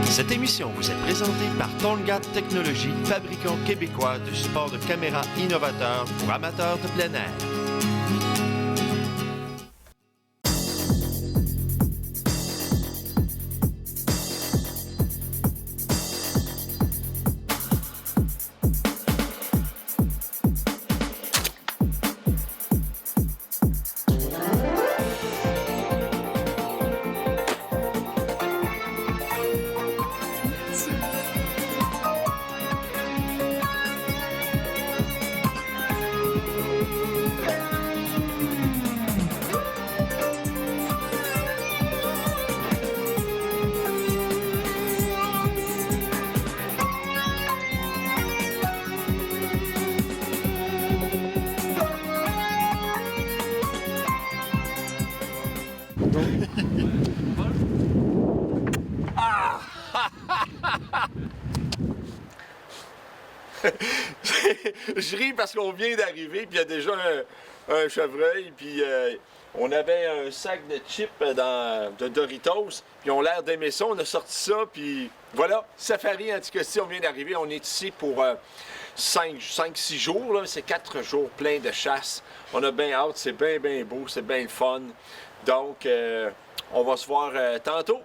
Cette émission vous est présentée par Tongat Technologies, fabricant québécois de supports de caméra innovateurs pour amateurs de plein air. Je ris parce qu'on vient d'arriver, puis il y a déjà un chevreuil, puis on avait un sac de chips de Doritos, puis on a l'air d'aimer ça, on a sorti ça, puis voilà, Safari Anticosti, on vient d'arriver, on est ici pour 5-6 jours, là. C'est 4 jours pleins de chasse, on a bien hâte, c'est bien beau, c'est bien fun, donc on va se voir tantôt.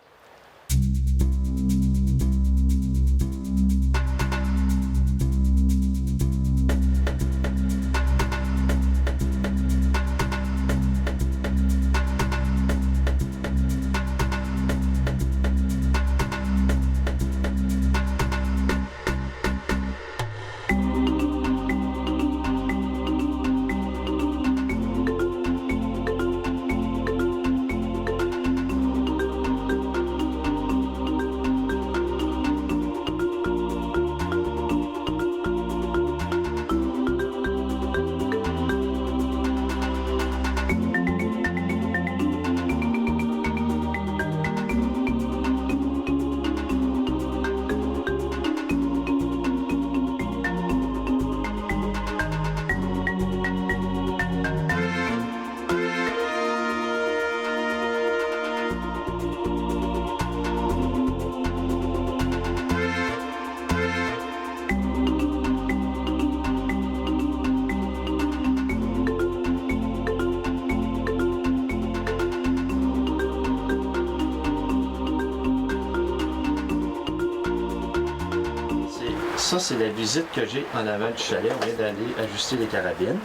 Ça, c'est la visite que j'ai en avant du chalet. On vient d'aller ajuster les carabines.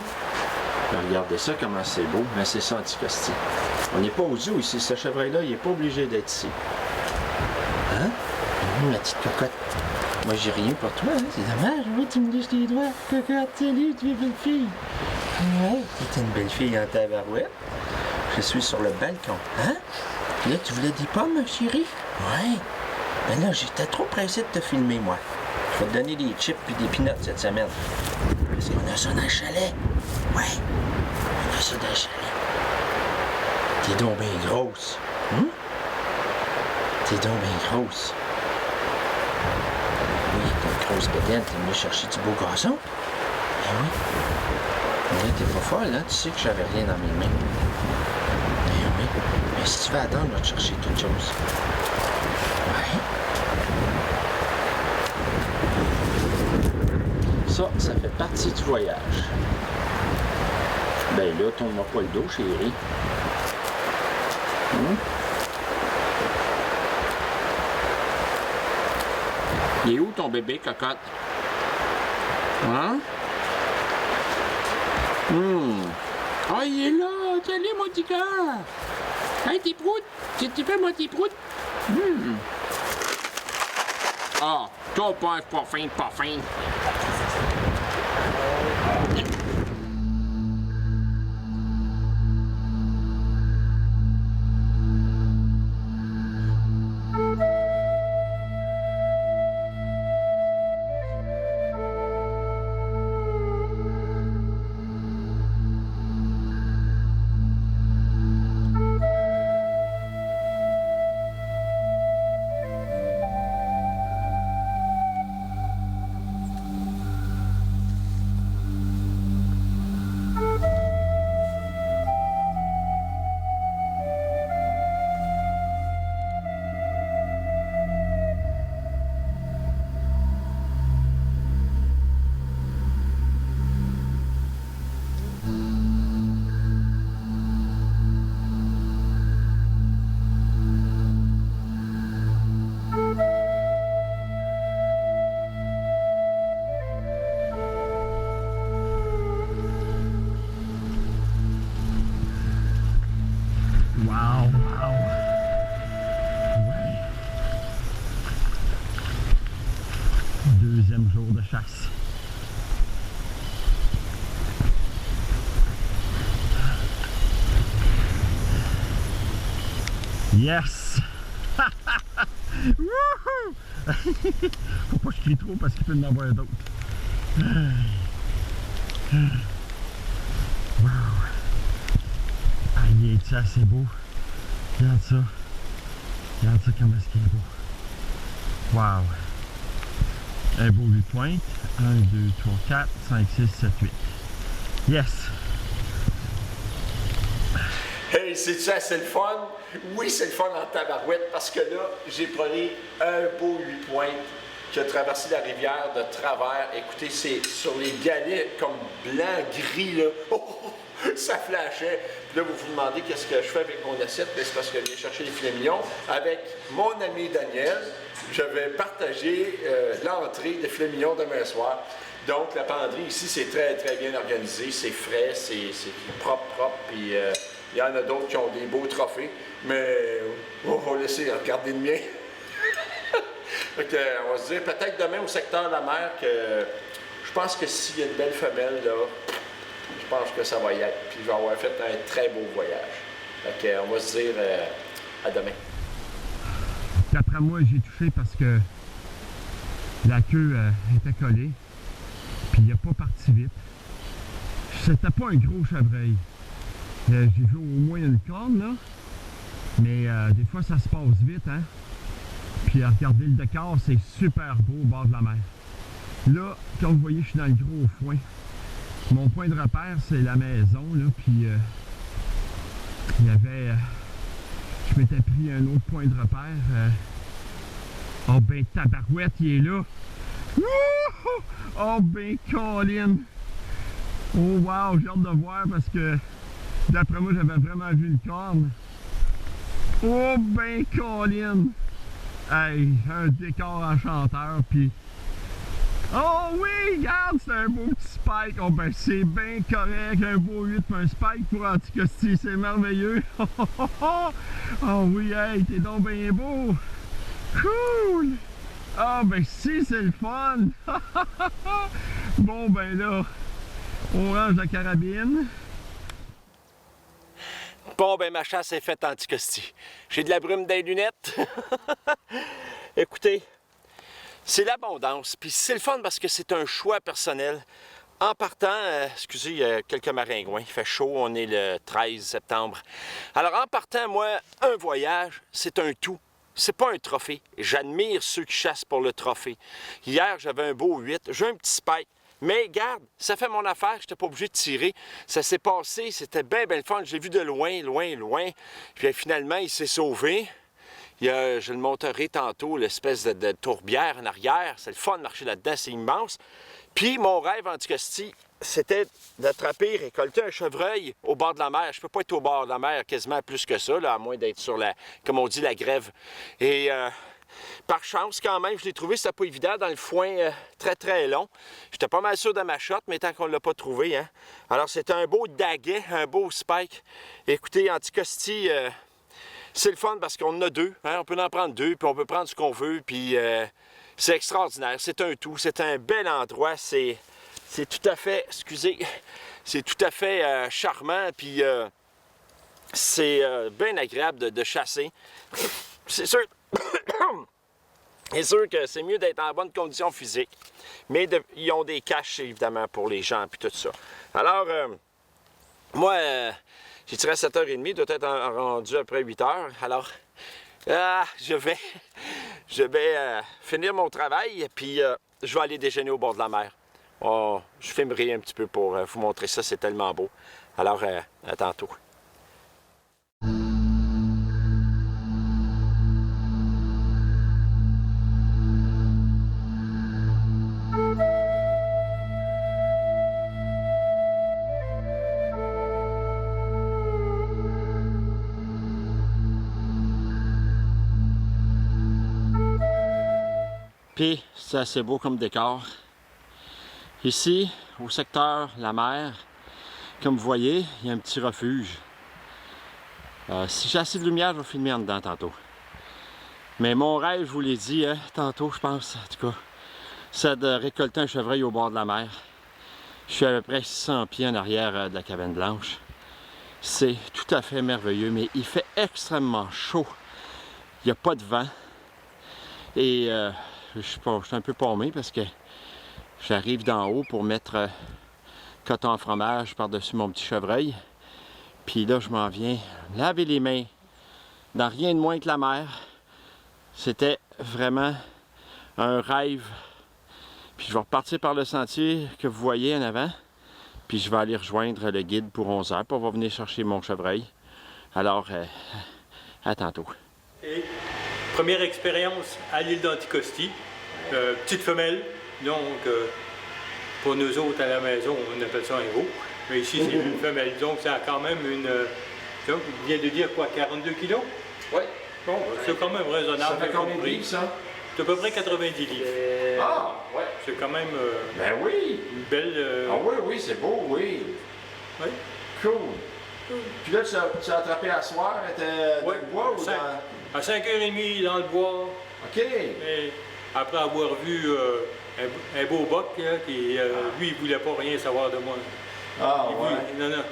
Regardez ça, comment c'est beau. Mais c'est ça, Anticosti. On n'est pas au zoo ici. Ce chevreuil-là, il n'est pas obligé d'être ici. Hein? Ma petite cocotte. Moi, j'ai rien pour toi. Hein? C'est dommage. Oui, tu me liches les doigts. Cocotte, salut, tu es belle fille. Ouais, tu es une belle fille en tabarouette. Je suis sur le balcon. Hein? Là, tu voulais des pommes, chérie? Ouais. Ben là, j'étais trop pressé de te filmer, moi. Je vais te donner des chips et des peanuts cette semaine. Parce qu'on a ça dans le chalet. Ouais, on a ça dans le chalet. T'es donc bien grosse. T'es donc bien grosse. Oui, t'es une grosse bédaine, t'es venue chercher du beau gazon. Ben oui. Mais là, t'es pas folle, hein? Tu sais que j'avais rien dans mes mains. Ben oui. Mais si tu veux attendre, on va te chercher toute chose. Ouais. Ça fait partie du voyage. Ben là, tourne-moi pas le dos, chérie. Il est où ton bébé, cocotte? Hein? Ah, il est là! Salut, mon petit cœur! Hey, tes proutes! Qu'est-ce que tu fais, moi, tes proutes? Ah, toi, pas fin, pas fin. deuxième jour de chasse. Yes! Wouhou! Faut pas que je crie trop parce qu'il peut y en avoir d'autres. Wow! Ah, il est assez beau. Regarde ça. Regarde ça comme est-ce qu'il est beau. Wow! Un beau 8 pointes. 1, 2, 3, 4, 5, 6, 7, 8. Yes! Hey, c'est ça, c'est le fun? Oui, c'est le fun en tabarouette parce que là, j'ai pris un beau 8 pointes qui a traversé la rivière de travers. Écoutez, c'est sur les galets comme blanc, gris, là. Oh, ça flashait. Puis là, vous vous demandez qu'est-ce que je fais avec mon assiette. C'est parce que je viens chercher les filets mignons avec mon ami Daniel. Je vais partager l'entrée des filets mignons demain soir. Donc, la penderie ici, c'est très, très bien organisé. C'est frais, c'est propre. Puis, il y en a d'autres qui ont des beaux trophées. Mais on va laisser regarder le mien. Donc, on va se dire peut-être demain au secteur de la mer que je pense que s'il y a une belle femelle, là, je pense que ça va y être. Puis, je vais avoir fait un très beau voyage. Donc, on va se dire à demain. D'après moi, j'ai touché parce que la queue était collée. Puis il n'a pas parti vite. C'était pas un gros chevreuil. J'ai vu au moins une corne là. Mais des fois ça se passe vite, hein. Puis regardez le décor, c'est super beau au bord de la mer. Là, comme vous voyez, je suis dans le gros foin. Mon point de repère, c'est la maison, là. Puis il y avait. Je m'étais pris un autre point de repère. Oh ben tabarouette, il est là. Wouhou! Oh ben Colin! Oh wow, j'ai hâte de voir parce que d'après moi j'avais vraiment vu le corne. Oh ben Colin! Hey, un décor enchanteur puis. Oh oui, regarde, c'est un beau petit spike. Oh ben c'est bien correct, un beau 8 pour un spike pour Anticosti, c'est merveilleux. Oh oui, hey, t'es donc bien beau. Cool! Ah ben si, c'est le fun! Bon ben là, on range la carabine. Bon, ben ma chasse est faite Anticosti. J'ai de la brume dans les lunettes. Écoutez, c'est l'abondance. Puis c'est le fun parce que c'est un choix personnel. En partant, excusez, il y a quelques maringouins. Il fait chaud, on est le 13 septembre. Alors en partant, moi, un voyage, c'est un tout. C'est pas un trophée. J'admire ceux qui chassent pour le trophée. Hier, j'avais un beau 8. J'ai un petit spike. Mais garde, ça fait mon affaire, je n'étais pas obligé de tirer. Ça s'est passé, c'était bien le fun. Je l'ai vu de loin. Puis finalement, il s'est sauvé. Je le montrerai tantôt, l'espèce de tourbière en arrière. C'est le fun de marcher là-dedans, c'est immense. Puis mon rêve Anticosti, c'était d'attraper, récolter un chevreuil au bord de la mer. Je peux pas être au bord de la mer quasiment plus que ça, là, à moins d'être sur la, comme on dit, la grève. Et par chance, quand même, je l'ai trouvé, c'était pas évident, dans le foin très long. J'étais pas mal sûr de ma shot, mais tant qu'on l'a pas trouvé, hein. Alors, c'était un beau daguet, un beau spike. Écoutez, Anticosti, c'est le fun parce qu'on en a deux, hein. On peut en prendre deux, puis on peut prendre ce qu'on veut, puis c'est extraordinaire. C'est un tout, c'est un bel endroit, c'est tout à fait, excusez, c'est tout à fait charmant, puis c'est bien agréable de chasser. C'est sûr, c'est sûr que c'est mieux d'être en bonne condition physique, mais ils ont des caches, évidemment, pour les gens, puis tout ça. Alors, moi, j'ai tiré à 7h30, il doit être rendu après 8h, alors je vais finir mon travail, puis je vais aller déjeuner au bord de la mer. Oh, je filmerai un petit peu pour vous montrer ça, c'est tellement beau. Alors, à tantôt. Puis, c'est assez beau comme décor. Ici, au secteur la mer, comme vous voyez, il y a un petit refuge. Si j'ai assez de lumière, je vais filmer en dedans tantôt. Mais mon rêve, je vous l'ai dit, hein, tantôt, je pense, en tout cas, c'est de récolter un chevreuil au bord de la mer. Je suis à peu près 600 pieds en arrière de la cabane blanche. C'est tout à fait merveilleux, mais il fait extrêmement chaud. Il n'y a pas de vent. Et je suis un peu paumé parce que j'arrive d'en haut pour mettre coton en fromage par-dessus mon petit chevreuil. Puis là, je m'en viens laver les mains dans rien de moins que la mer. C'était vraiment un rêve. Puis je vais repartir par le sentier que vous voyez en avant. Puis je vais aller rejoindre le guide pour 11 h, puis on va venir chercher mon chevreuil. Alors, à tantôt. Et première expérience à l'île d'Anticosti. Petite femelle, donc pour nous autres à la maison, on appelle ça un veau. Mais ici, c'est une femelle, donc ça a quand même une... Donc, il vient de dire quoi, 42 kilos? Oui. Bon, c'est quand même raisonnable. Ça fait combien de livres, ça? C'est à peu près 90 livres. Ah, ouais. C'est quand même Ben oui. une belle... Ah oui, oui, c'est beau, oui. Oui. Cool. Puis là, tu as attrapé à soir, elle était dans Ouais. le bois ou dans... À 5h30 dans le bois. OK. Et après avoir vu un beau boc, hein, qui, lui, il voulait pas rien savoir de moi. Ah, Il ouais. voulait- non.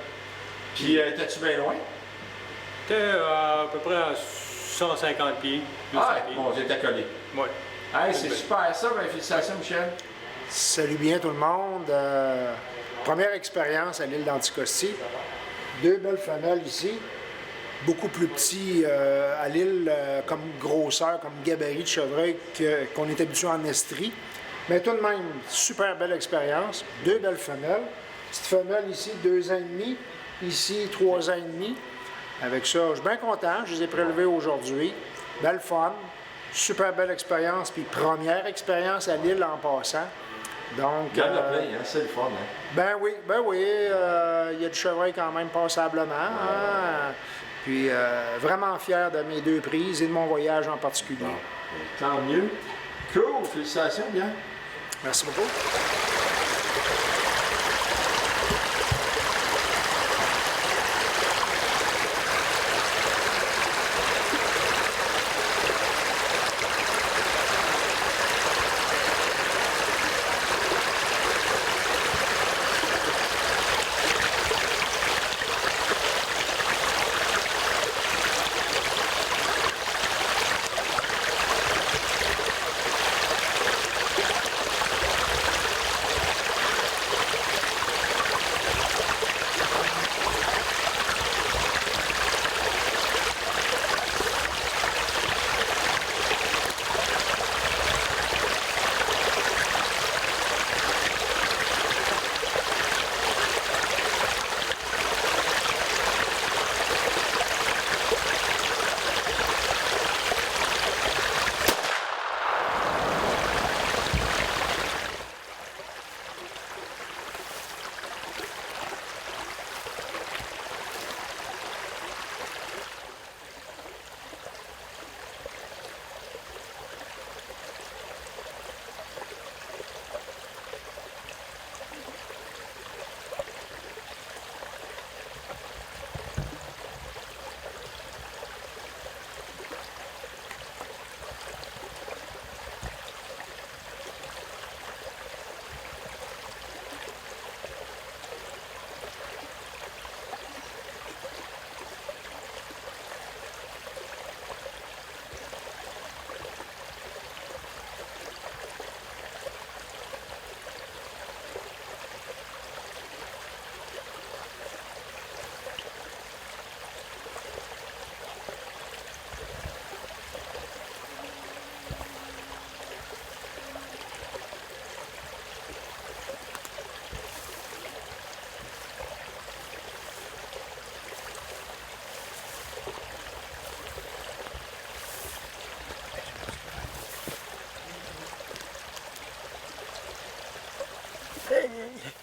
Puis, t'es-tu bien loin? C'était à peu près à 150 pieds. 200 Ah, pieds. bon, j'étais collé. Ouais. Hey, c'est super ça, ben, félicitations, Michel. Salut bien tout le monde. Première expérience à l'île d'Anticosti. 2 belles femelles ici. Beaucoup plus petits à l'île comme grosseur, comme gabarit de chevreuil qu'on est habitué en estrie. Mais tout de même, super belle expérience. 2 belles femelles. Petite femelle ici, 2 ans et demi. Ici, 3 ans et demi. Avec ça, je suis bien content. Je les ai prélevés aujourd'hui. Belle fun. Super belle expérience. Puis première expérience à l'île en passant. Donc, Il y en a plein, hein? C'est le fun, hein? ben oui. Il y a du chevreuil quand même passablement. Hein? Puis vraiment fier de mes 2 prises et de mon voyage en particulier. Tant mieux. Cool, félicitations, bien. Merci beaucoup.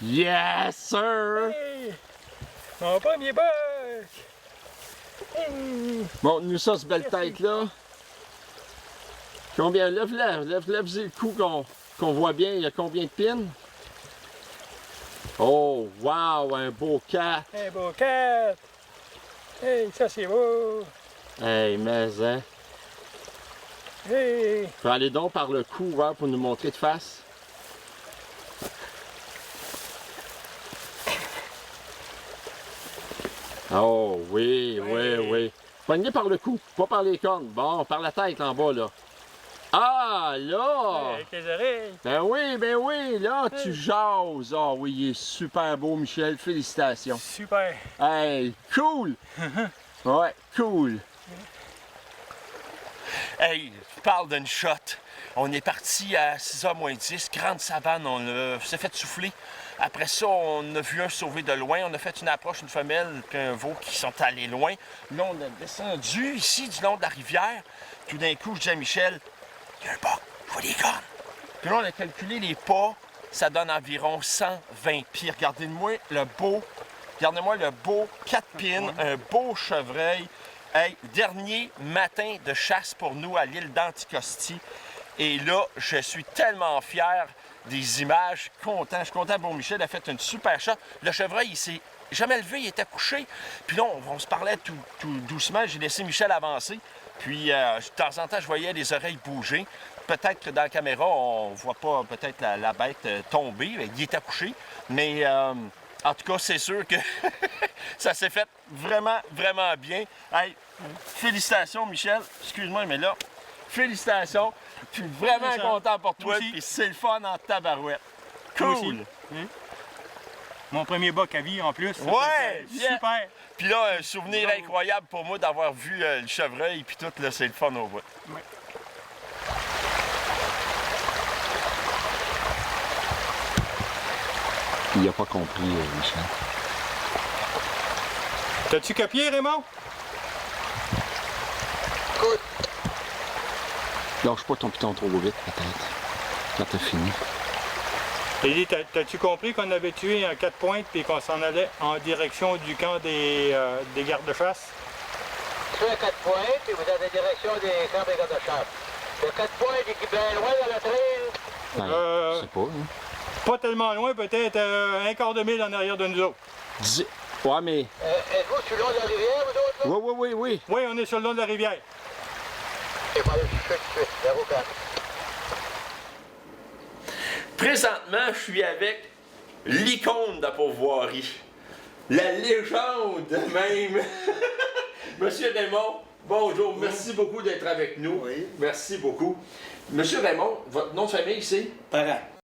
Yes, sir! Hey! Mon premier boc! Montre-nous ça, cette belle tête-là. Combien? Lève-y le cou qu'on voit bien. Il y a combien de pins? Oh, wow! Un beau 4! Un beau 4! Hey, ça c'est beau! Hey, mais hein! Hey! Faut aller donc par le cou, hein, pour nous montrer de face. Oh, oui, oui, oui. Poigné par le cou, pas par les cornes. Bon, par la tête en bas, là. Ah, là! Avec les oreilles. Ben oui, là, tu jases. Ah oui, il est super beau, Michel. Félicitations. Super. Hey, cool! Ouais, cool. Hey, tu parles d'une shot. On est parti à 6h moins 10, grande savane, on s'est fait souffler. Après ça, on a vu un sauver de loin. On a fait une approche, une femelle, puis un veau qui sont allés loin. Là, on a descendu ici, du long de la rivière. Tout d'un coup, je dis à Michel, il y a un pas, je vois des cornes. Puis là, on a calculé les pas, ça donne environ 120 pieds. Regardez-moi le beau 4 pins, un beau chevreuil. Hey, dernier matin de chasse pour nous à l'île d'Anticosti. Et là, je suis tellement fier des images, content. Je suis content pour Michel, il a fait une super shot. Le chevreuil, il s'est jamais levé, il était couché. Puis là, on se parlait tout doucement. J'ai laissé Michel avancer. Puis, de temps en temps, je voyais les oreilles bouger. Peut-être que dans la caméra, on voit pas peut-être la bête tomber. Il était couché. Mais en tout cas, c'est sûr que ça s'est fait vraiment, vraiment bien. Hey, félicitations, Michel. Excuse-moi, mais là, félicitations. Je suis vraiment content pour toi. Puis c'est le fun en tabarouette. Cool. Mon premier buck à vie en plus. Ouais, Super. Puis là, un souvenir incroyable pour moi d'avoir vu le chevreuil. Puis tout, là, c'est le fun au bout. Ouais. Il a pas compris, Michel. T'as-tu copié, Raymond? Écoute, Lâche pas ton piton trop vite, peut-être. Quand t'as fini. Et t'as-tu compris qu'on avait tué un 4 pointes puis qu'on s'en allait en direction du camp des gardes-chasse? tu fais 4 points, puis vous avez direction des camps des gardes-chasse. Le 4 points il est bien loin dans la traîne. Ben, Euh, je sais pas, hein. Pas tellement loin, peut-être un quart de mille en arrière de nous autres. Ouais, mais... Êtes-vous sur le long de la rivière, vous autres, là? Oui. Oui, on est sur le long de la rivière. Et pas le chercher tout de suite, vers au camp. Présentement, je suis avec l'icône de la pourvoirie. La légende même. Monsieur Raymond, bonjour. Merci beaucoup d'être avec nous. Oui. Merci beaucoup. Monsieur Raymond, votre nom de famille, c'est? Parent.